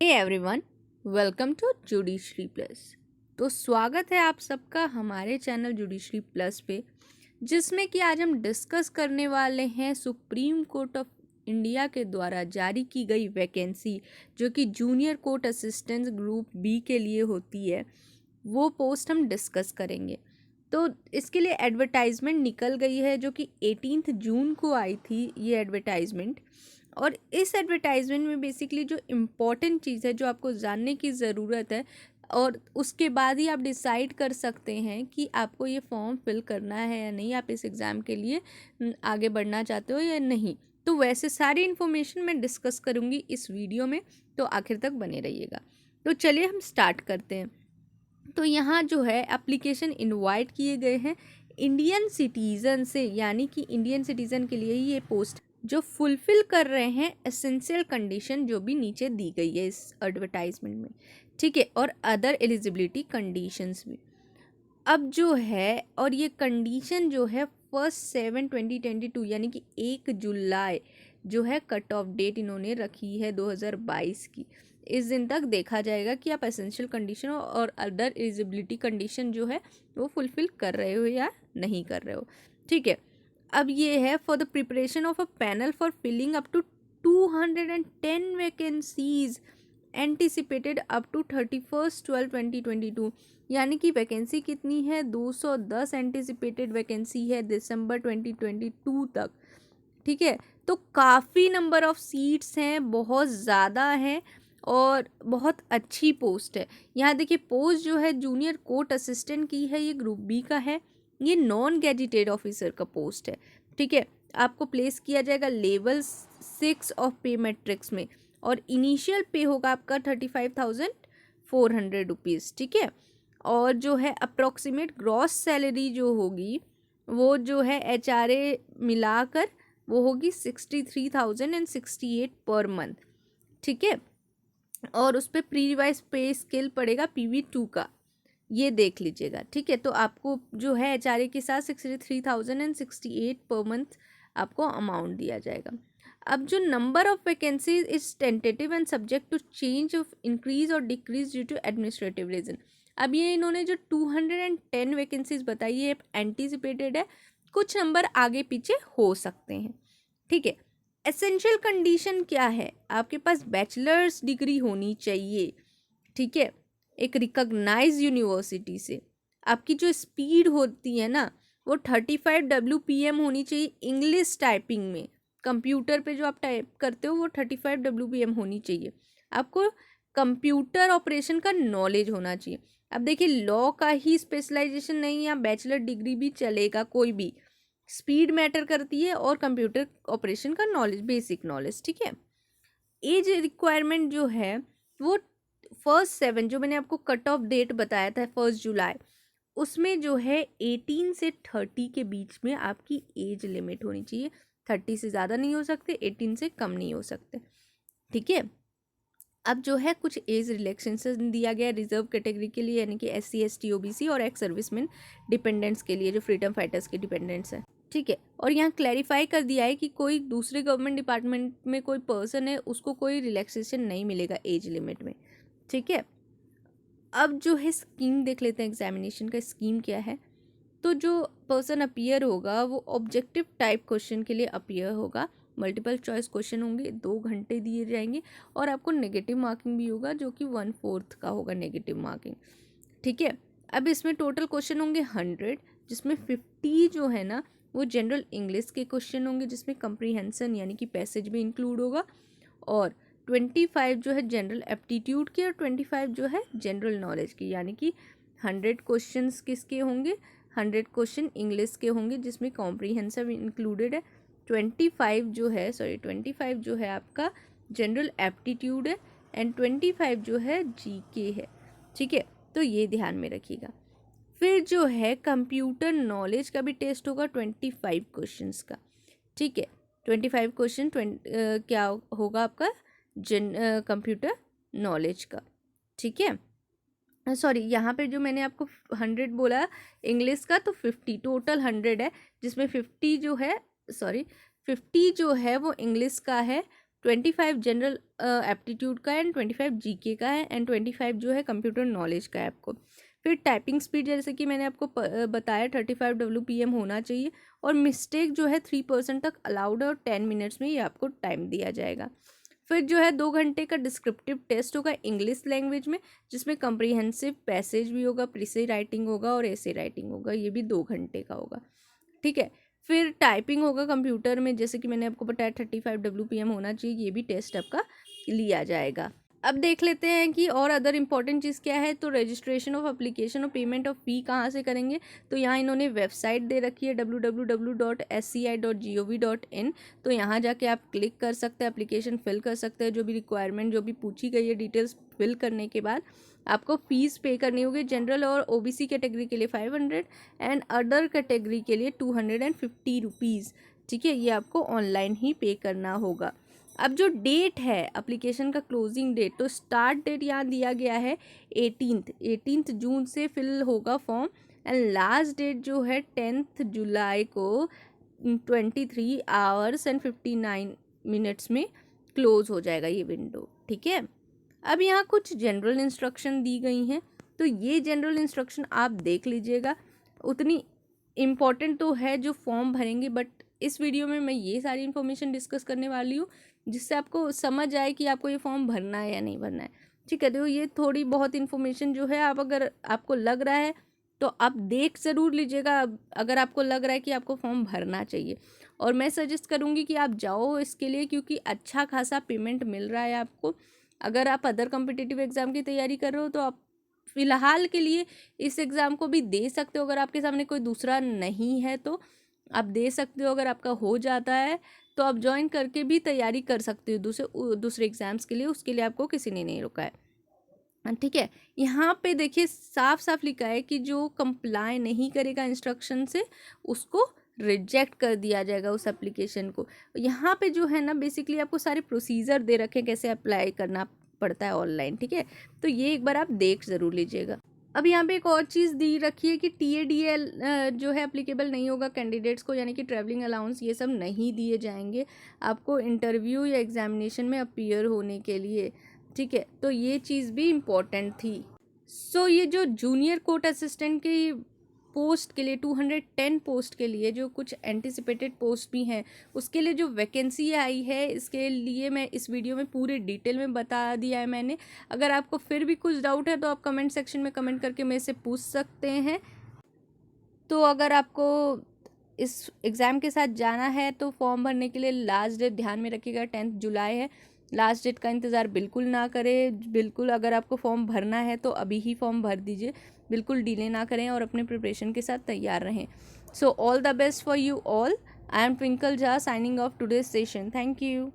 Hey everyone, welcome to judiciary plus. तो स्वागत है आप सबका हमारे चैनल जुडिशरी प्लस पे, जिसमें कि आज हम डिस्कस करने वाले हैं सुप्रीम कोर्ट ऑफ इंडिया के द्वारा जारी की गई वैकेंसी, जो कि junior court assistant group B के लिए होती है। वो पोस्ट हम डिस्कस करेंगे। तो इसके लिए एडवर्टाइजमेंट निकल गई है, जो कि 18 जून को आई थी ये एडवर्टाइजमेंट। और इस एडवर्टाइजमेंट में बेसिकली जो इम्पोर्टेंट चीज़ है, जो आपको जानने की ज़रूरत है, और उसके बाद ही आप डिसाइड कर सकते हैं कि आपको ये फॉर्म फिल करना है या नहीं, आप इस एग्ज़ाम के लिए आगे बढ़ना चाहते हो या नहीं। तो वैसे सारी इन्फॉर्मेशन मैं डिस्कस करूँगी इस वीडियो में, तो आखिर तक बने रहिएगा। तो चलिए हम स्टार्ट करते हैं। तो यहाँ जो है एप्लीकेशन इनवाइट किए गए हैं इंडियन सिटीज़न से, यानी कि इंडियन सिटीज़न के लिए ही ये पोस्ट जो फुलफिल कर रहे हैं एसेंशियल कंडीशन जो भी नीचे दी गई है इस एडवर्टाइजमेंट में, ठीक है, और अदर एलिजिबिलिटी कंडीशंस भी। अब जो है, और ये कंडीशन जो है 1/7/2022 यानी कि 1 जुलाई जो है कट ऑफ डेट इन्होंने रखी है 2022 की। इस दिन तक देखा जाएगा कि आप एसेंशियल कंडीशन और अदर एलिजिबिलिटी कंडीशन जो है वो फुलफिल कर रहे हो या नहीं कर रहे हो, ठीक है। अब ये है for the preparation of a panel for filling up to 210 vacancies anticipated up to 31/12/2022, यानी कि वैकेंसी कितनी है, 210 एंटिसिपेटेड वैकेंसी है दिसंबर 2022 तक, ठीक है। तो काफ़ी नंबर ऑफ सीट्स हैं, बहुत ज़्यादा हैं और बहुत अच्छी पोस्ट है। यहाँ देखिए, पोस्ट जो है जूनियर कोर्ट असिस्टेंट की है, ये ग्रुप बी का है, ये नॉन गैजेटेड ऑफिसर का पोस्ट है, ठीक है। आपको प्लेस किया जाएगा लेवल 6 ऑफ पे मैट्रिक्स में, और इनिशियल पे होगा आपका 35,400 रुपीज़, ठीक है। और जो है अप्रोक्सीमेट ग्रॉस सैलरी जो होगी वो जो है HRA मिलाकर वो होगी 63,068 पर मंथ, ठीक है। और उस पर प्री रिवाइज पे स्केल पड़ेगा PV2 का, ये देख लीजिएगा, ठीक है। तो आपको जो है HRA के साथ 63,068 पर मंथ आपको अमाउंट दिया जाएगा। अब जो number of vacancies is tentative and subject to change of increase और decrease due to administrative reason. अब ये इन्होंने जो 210 वैकेंसीज बताई है एंटीसिपेटेड है, कुछ नंबर आगे पीछे हो सकते हैं, ठीक है। एसेंशियल कंडीशन क्या है, आपके पास बैचलर्स डिग्री होनी चाहिए, ठीक है, एक रिकॉग्नाइज यूनिवर्सिटी से। आपकी जो स्पीड होती है ना, वो 35 WPM होनी चाहिए इंग्लिश टाइपिंग में। कंप्यूटर पे जो आप टाइप करते हो वो 35 WPM होनी चाहिए। आपको कंप्यूटर ऑपरेशन का नॉलेज होना चाहिए। अब देखिए, लॉ का ही स्पेशलाइजेशन नहीं, या बैचलर डिग्री भी चलेगा, कोई भी। स्पीड मैटर करती है और कंप्यूटर ऑपरेशन का नॉलेज, बेसिक नॉलेज, ठीक है। एज रिक्वायरमेंट जो है वो 1/7 जो मैंने आपको कट ऑफ डेट बताया था 1 जुलाई, उसमें जो है 18 से 30 के बीच में आपकी एज लिमिट होनी चाहिए। 30 से ज़्यादा नहीं हो सकते, 18 से कम नहीं हो सकते, ठीक है। अब जो है कुछ एज रिलैक्सेशन दिया गया है रिजर्व कैटेगरी के लिए, यानी कि SC ST OBC और एक्स सर्विसमैन डिपेंडेंट्स के लिए, जो फ्रीडम फाइटर्स के डिपेंडेंट्स हैं, ठीक है। और यहाँ क्लैरिफाई कर दिया है कि कोई दूसरे गवर्नमेंट डिपार्टमेंट में कोई पर्सन है उसको कोई रिलैक्सेशन नहीं मिलेगा एज लिमिट में, ठीक है। अब जो है स्कीम देख लेते हैं, एग्जामिनेशन का स्कीम क्या है। तो जो पर्सन अपीयर होगा वो ऑब्जेक्टिव टाइप क्वेश्चन के लिए अपीयर होगा। मल्टीपल चॉइस क्वेश्चन होंगे, 2 घंटे दिए जाएंगे, और आपको नेगेटिव मार्किंग भी होगा, जो कि 1/4 का होगा नेगेटिव मार्किंग, ठीक है। अब इसमें टोटल क्वेश्चन होंगे 100, जिसमें 50 जो है ना वो जनरल इंग्लिश के क्वेश्चन होंगे, जिसमें कंप्रीहेंशन यानी कि पैसेज भी इंक्लूड होगा, और 25 जो है जनरल एप्टीट्यूड के, और 25 जो है जनरल नॉलेज की, यानी कि 100 क्वेश्चंस किसके होंगे, 100 क्वेश्चन इंग्लिश के होंगे, जिसमें कॉम्प्रीहेंसिव इंक्लूडेड है। 25 जो है आपका जनरल एप्टीट्यूड है, एंड 25 जो है GK है, ठीक है। तो ये ध्यान में रखिएगा। फिर जो है कंप्यूटर नॉलेज का भी टेस्ट होगा 25 क्वेश्चंस का, ठीक है। 25 क्वेश्चन क्या होगा आपका कंप्यूटर नॉलेज का, ठीक है। सॉरी, यहाँ पे जो मैंने आपको 100 बोला इंग्लिश का, तो 50 टोटल 100 है, जिसमें 50 जो है वो इंग्लिश का है, 25 जनरल एप्टीट्यूड का है एंड 25 जीके का है एंड 25 जो है कंप्यूटर नॉलेज का है आपको। फिर टाइपिंग स्पीड जैसे कि मैंने आपको बताया 35 WPM होना चाहिए और मिस्टेक जो है 3% तक अलाउड है और 10 मिनट्स में ये आपको टाइम दिया जाएगा। फिर जो है 2 घंटे का डिस्क्रिप्टिव टेस्ट होगा इंग्लिश लैंग्वेज में, जिसमें कम्प्रीहेंसिव पैसेज भी होगा, प्रीसे राइटिंग होगा और ऐसे राइटिंग होगा, ये भी 2 घंटे का होगा, ठीक है। फिर टाइपिंग होगा कंप्यूटर में, जैसे कि मैंने आपको बताया 35 WPM होना चाहिए, ये भी टेस्ट आपका लिया जाएगा। अब देख लेते हैं कि और अदर इम्पॉर्टेंट चीज़ क्या है। तो रजिस्ट्रेशन ऑफ एप्लीकेशन और पेमेंट ऑफ फ़ी कहाँ से करेंगे, तो यहाँ इन्होंने वेबसाइट दे रखी है www.sci.gov.in। तो यहाँ जाके आप क्लिक कर सकते हैं, एप्लीकेशन फिल कर सकते हैं, जो भी रिक्वायरमेंट जो भी पूछी गई है डिटेल्स फिल करने के बाद आपको फ़ीस पे करनी होगी। जनरल और ओबीसी कैटेगरी के लिए 500 एंड अदर कैटेगरी के लिए 250 रुपीज़, ठीक है। ये आपको ऑनलाइन ही पे करना होगा। अब जो डेट है एप्लीकेशन का क्लोजिंग डेट, तो स्टार्ट डेट यहाँ दिया गया है 18 जून से फिल होगा फॉर्म एंड लास्ट डेट जो है 10 जुलाई को 23 आवर्स एंड 59 मिनट्स में क्लोज हो जाएगा ये विंडो, ठीक है। अब यहाँ कुछ जनरल इंस्ट्रक्शन दी गई हैं, तो ये जनरल इंस्ट्रक्शन आप देख लीजिएगा। उतनी इम्पॉर्टेंट तो है जो फॉर्म भरेंगे, बट इस वीडियो में मैं ये सारी इन्फॉर्मेशन डिस्कस करने वाली हूँ जिससे आपको समझ आए कि आपको ये फॉर्म भरना है या नहीं भरना है, ठीक है। तो ये थोड़ी बहुत इन्फॉर्मेशन जो है, आप अगर आपको लग रहा है तो आप देख ज़रूर लीजिएगा, अगर आपको लग रहा है कि आपको फॉर्म भरना चाहिए। और मैं सजेस्ट करूँगी कि आप जाओ इसके लिए, क्योंकि अच्छा खासा पेमेंट मिल रहा है आपको। अगर आप अदर कॉम्पिटिटिव एग्ज़ाम की तैयारी कर रहे हो तो आप फ़िलहाल के लिए इस एग्ज़ाम को भी दे सकते हो। अगर आपके सामने कोई दूसरा नहीं है तो आप दे सकते हो। अगर आपका हो जाता है तो आप ज्वाइन करके भी तैयारी कर सकते हो दूसरे एग्ज़ाम्स के लिए, उसके लिए आपको किसी ने नहीं रोका है, ठीक है। यहाँ पे देखिए साफ साफ लिखा है कि जो कंप्लाई नहीं करेगा इंस्ट्रक्शन से उसको रिजेक्ट कर दिया जाएगा उस एप्लीकेशन को। यहाँ पे जो है ना बेसिकली आपको सारे प्रोसीजर दे रखे हैं कैसे अप्लाई करना पड़ता है ऑनलाइन, ठीक है। तो ये एक बार आप देख ज़रूर लीजिएगा। अब यहाँ पे एक और चीज़ दी रखी है कि TADL जो है एप्लीकेबल नहीं होगा कैंडिडेट्स को, यानी कि ट्रैवलिंग अलाउंस ये सब नहीं दिए जाएंगे आपको इंटरव्यू या एग्जामिनेशन में अपीयर होने के लिए, ठीक है। तो ये चीज़ भी इम्पॉर्टेंट थी। सो ये जो जूनियर कोर्ट असिस्टेंट की पोस्ट के लिए 210 पोस्ट के लिए जो कुछ एंटिसिपेटेड पोस्ट भी हैं उसके लिए जो वैकेंसी आई है, इसके लिए मैं इस वीडियो में पूरे डिटेल में बता दिया है मैंने। अगर आपको फिर भी कुछ डाउट है तो आप कमेंट सेक्शन में कमेंट करके मेरे से पूछ सकते हैं। तो अगर आपको इस एग्ज़ाम के साथ जाना है तो फॉर्म भरने के लिए लास्ट डेट ध्यान में रखिएगा 10 जुलाई है। लास्ट डेट का इंतज़ार बिल्कुल ना करें, बिल्कुल अगर आपको फॉर्म भरना है तो अभी ही फॉर्म भर दीजिए, बिल्कुल डिले ना करें और अपने प्रिपरेशन के साथ तैयार रहें। So all the best for you all. I am twinkle Jha signing off today's session. Thank you.